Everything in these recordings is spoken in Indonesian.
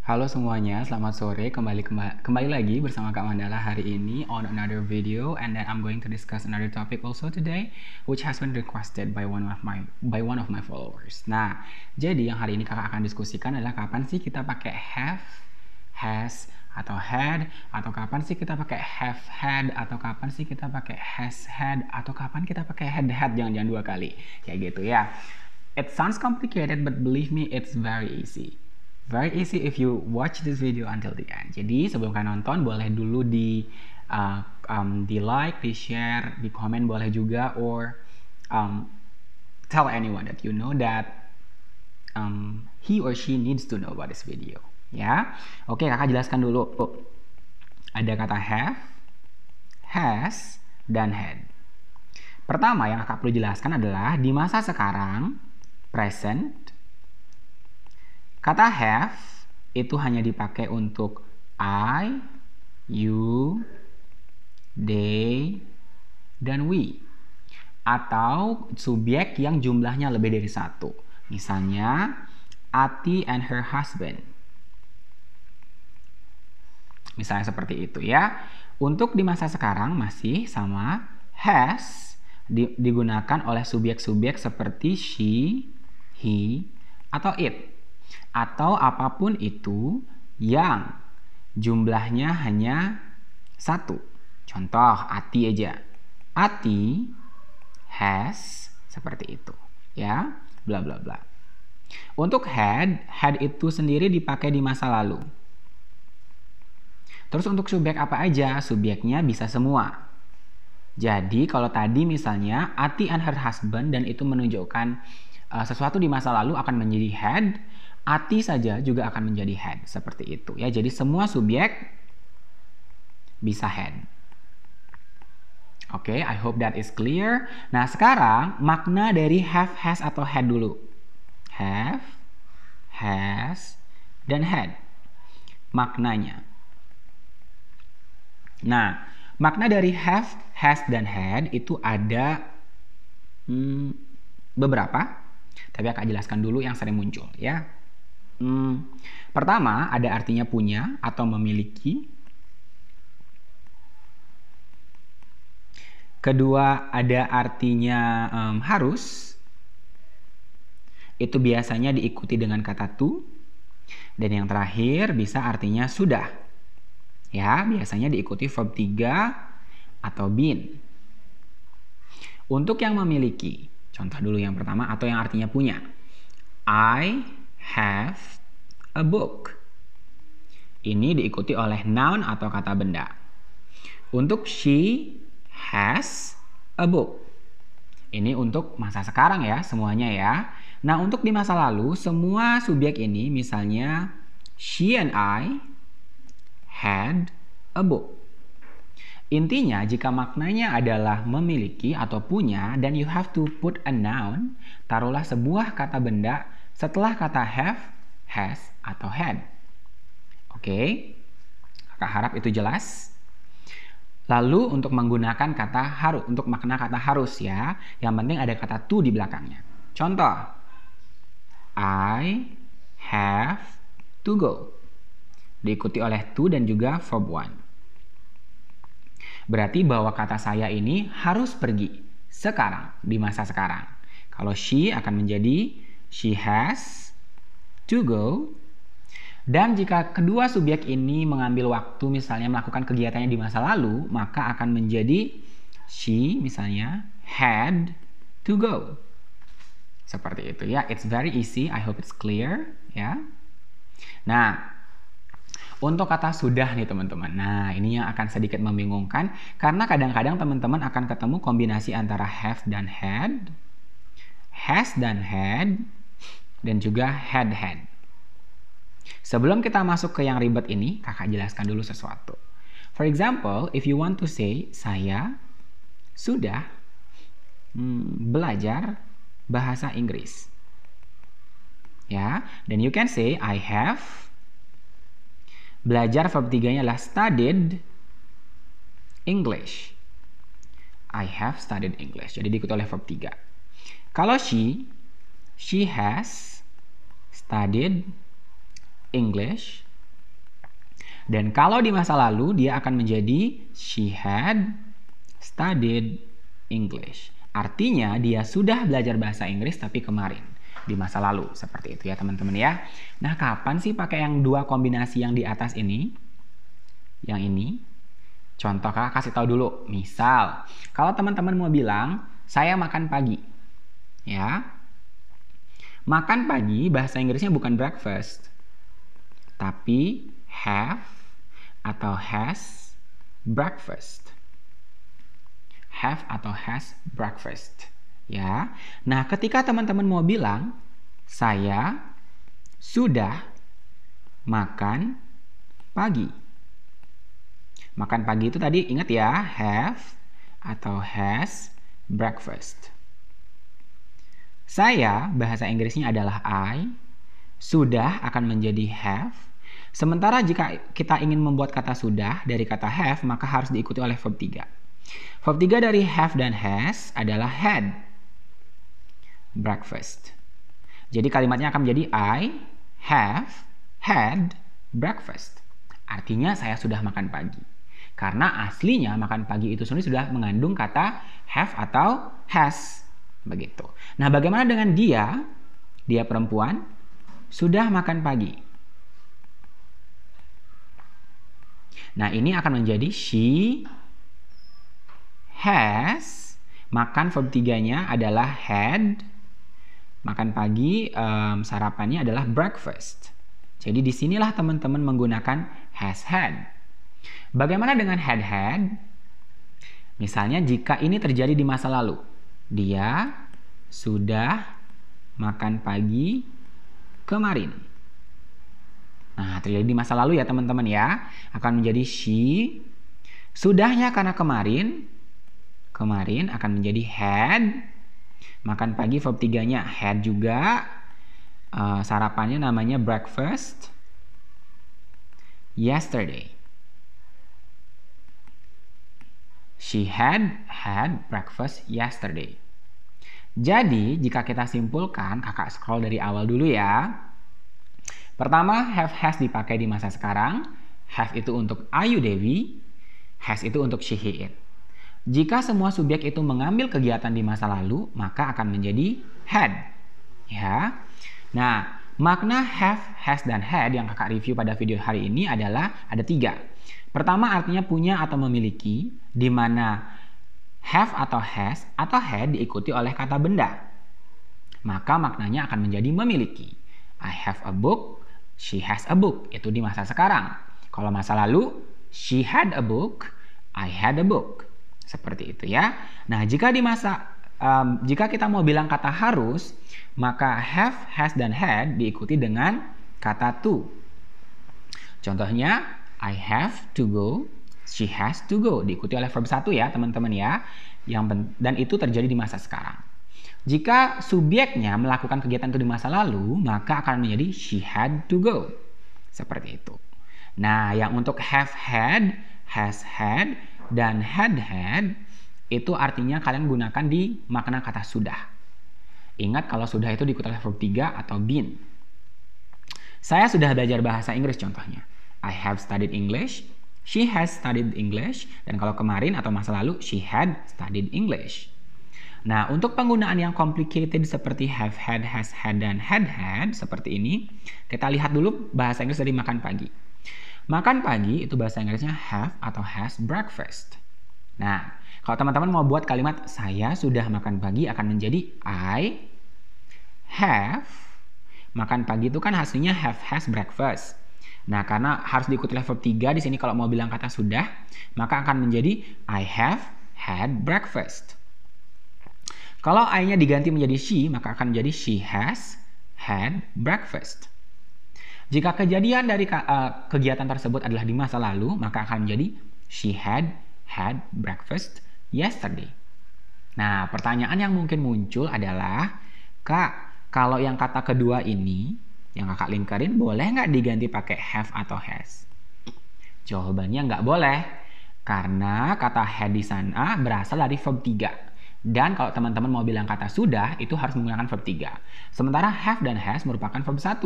Halo semuanya, selamat sore. Kembali lagi bersama Kak Mandala hari ini on another video, and then I'm going to discuss another topic also today, which has been requested by one of my followers. Nah, jadi yang hari ini kakak akan diskusikan adalah kapan sih kita pakai have, has, atau had, atau kapan sih kita pakai have had, atau kapan sih kita pakai has had, atau kapan kita pakai had had, jangan dua kali, kayak gitu ya. It sounds complicated, but believe me, it's very easy. Very easy if you watch this video until the end. Jadi sebelum kalian nonton, boleh dulu di like, di share, di komen boleh juga, or tell anyone that you know that he or she needs to know about this video. Ya, oke, kakak jelaskan dulu. Ada kata have, has, dan had. Pertama yang kakak perlu jelaskan adalah di masa sekarang, present. Kata have itu hanya dipakai untuk I, you, they, dan we. Atau subjek yang jumlahnya lebih dari satu. Misalnya, Ati and her husband. Misalnya seperti itu ya. Untuk di masa sekarang masih sama has digunakan oleh subjek-subjek seperti she, he, atau it. Atau apapun itu yang jumlahnya hanya satu. Contoh, Ati aja. Ati has, seperti itu. Ya, bla bla bla. Untuk had itu sendiri dipakai di masa lalu. Terus untuk subjek apa aja? Subjeknya bisa semua. Jadi kalau tadi misalnya Ati and her husband, dan itu menunjukkan sesuatu di masa lalu akan menjadi had, Ati saja juga akan menjadi had, seperti itu ya. Jadi semua subjek bisa had. Oke, I hope that is clear. Nah, sekarang makna dari have, has, atau had dulu. Have, has, dan had. Maknanya. Nah, makna dari have, has, dan had itu ada beberapa. Tapi akan jelaskan dulu yang sering muncul ya. Pertama, ada artinya punya atau memiliki. Kedua, ada artinya harus. Itu biasanya diikuti dengan kata to. Dan yang terakhir bisa artinya sudah. Ya, biasanya diikuti verb 3 atau been. Untuk yang memiliki, contoh dulu yang pertama, atau yang artinya punya. I have a book. Ini diikuti oleh noun atau kata benda. Untuk she has a book. Ini untuk masa sekarang ya, semuanya ya. Nah, untuk di masa lalu, semua subjek ini misalnya she and I had a book. Intinya, jika maknanya adalah memiliki atau punya, then you have to put a noun, taruhlah sebuah kata benda setelah kata have, has, atau had. Oke, kakak harap itu jelas. Lalu untuk menggunakan kata harus, untuk makna kata harus ya, yang penting ada kata to di belakangnya. Contoh, I have to go. Diikuti oleh to dan juga verb one. Berarti bahwa kata saya ini harus pergi sekarang, di masa sekarang. Kalau she akan menjadi she has to go. Dan jika kedua subjek ini mengambil waktu misalnya melakukan kegiatannya di masa lalu, maka akan menjadi she misalnya had to go. Seperti itu ya. It's very easy. I hope it's clear ya. Nah, untuk kata sudah nih teman-teman. Nah, ini yang akan sedikit membingungkan karena kadang-kadang teman-teman akan ketemu kombinasi antara have dan had, has dan had, dan juga had. Sebelum kita masuk ke yang ribet ini, kakak jelaskan dulu sesuatu. For example, if you want to say, saya sudah belajar bahasa Inggris. Ya, then you can say, I have. Belajar verb 3-nya adalah studied English. I have studied English. Jadi diikuti oleh verb 3. Kalau she has studied English Dan kalau di masa lalu, dia akan menjadi she had studied English. Artinya, dia sudah belajar bahasa Inggris tapi kemarin, di masa lalu. Seperti itu ya teman-teman ya. Nah, kapan sih pakai yang dua kombinasi yang di atas ini? Yang ini. Contoh kakak kasih tahu dulu. Misal, kalau teman-teman mau bilang, saya makan pagi. Ya. Makan pagi bahasa Inggrisnya bukan breakfast, tapi have atau has breakfast. Have atau has breakfast. Ya. Nah, ketika teman-teman mau bilang, saya sudah makan pagi. Makan pagi itu tadi ingat ya, have atau has breakfast. Saya, bahasa Inggrisnya adalah I, sudah akan menjadi have. Sementara jika kita ingin membuat kata sudah dari kata have, maka harus diikuti oleh verb 3. Verb 3 dari have dan has adalah had breakfast. Jadi kalimatnya akan menjadi I have had breakfast. Artinya saya sudah makan pagi. Karena aslinya makan pagi itu sendiri sudah mengandung kata have atau has. Begitu. Nah, bagaimana dengan dia? Dia perempuan sudah makan pagi. Nah, ini akan menjadi she has. Makan verb 3-nya adalah had. Makan pagi, sarapannya adalah breakfast. Jadi disinilah teman-teman menggunakan has had. Bagaimana dengan had had? Misalnya jika ini terjadi di masa lalu. Dia sudah makan pagi kemarin. Nah, terjadi di masa lalu ya teman-teman ya. Akan menjadi she. Sudahnya karena kemarin akan menjadi had. Makan pagi verb 3-nya had juga. Sarapannya namanya breakfast. Yesterday. She had breakfast yesterday. Jadi, jika kita simpulkan, kakak scroll dari awal dulu ya. Pertama, have has dipakai di masa sekarang. Have itu untuk Ayu Dewi. Has itu untuk she, he, it. Jika semua subjek itu mengambil kegiatan di masa lalu, maka akan menjadi had. Ya. Nah, makna have, has, dan had yang kakak review pada video hari ini adalah ada 3. Pertama artinya punya atau memiliki, di mana have atau has atau had diikuti oleh kata benda. Maka maknanya akan menjadi memiliki. I have a book, she has a book. Itu di masa sekarang. Kalau masa lalu, she had a book, I had a book. Seperti itu ya. Nah, jika jika kita mau bilang kata harus, maka have, has, dan had diikuti dengan kata to. Contohnya, I have to go, she has to go. Diikuti oleh verb 1 ya teman-teman ya. Dan itu terjadi di masa sekarang. Jika subjeknya melakukan kegiatan itu di masa lalu, maka akan menjadi she had to go. Seperti itu. Nah, yang untuk have had, has had, dan had had, itu artinya kalian gunakan di makna kata sudah. Ingat kalau sudah itu diikuti oleh verb 3 atau been. Saya sudah belajar bahasa Inggris contohnya. I have studied English, she has studied English, dan kalau kemarin atau masa lalu, she had studied English. Nah, untuk penggunaan yang complicated seperti have had, has had, dan had had, seperti ini, kita lihat dulu bahasa Inggris dari makan pagi. Makan pagi itu bahasa Inggrisnya have atau has breakfast. Nah, kalau teman-teman mau buat kalimat saya sudah makan pagi akan menjadi I have. Makan pagi itu kan hasilnya have, has, breakfast. Nah, karena harus diikuti oleh verb 3 di sini kalau mau bilang kata sudah, maka akan menjadi I have had breakfast. Kalau I-nya diganti menjadi she, maka akan menjadi she has had breakfast. Jika kejadian dari kegiatan tersebut adalah di masa lalu, maka akan menjadi she had breakfast yesterday. Nah, pertanyaan yang mungkin muncul adalah, Kak, kalau yang kata kedua ini yang kakak lingkarin boleh nggak diganti pakai have atau has? Jawabannya nggak boleh. Karena kata had di sana berasal dari verb 3. Dan kalau teman-teman mau bilang kata sudah, itu harus menggunakan verb 3. Sementara have dan has merupakan verb 1,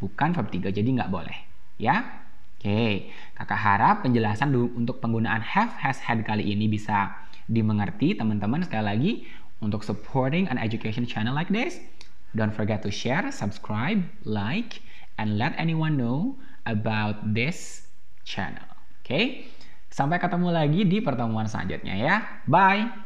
bukan verb 3, jadi nggak boleh. Ya, Oke, kakak harap penjelasan untuk penggunaan have, has, had kali ini bisa dimengerti teman-teman. Sekali lagi, untuk supporting an education channel like this, don't forget to share, subscribe, like, and let anyone know about this channel. Oke, sampai ketemu lagi di pertemuan selanjutnya ya. Bye!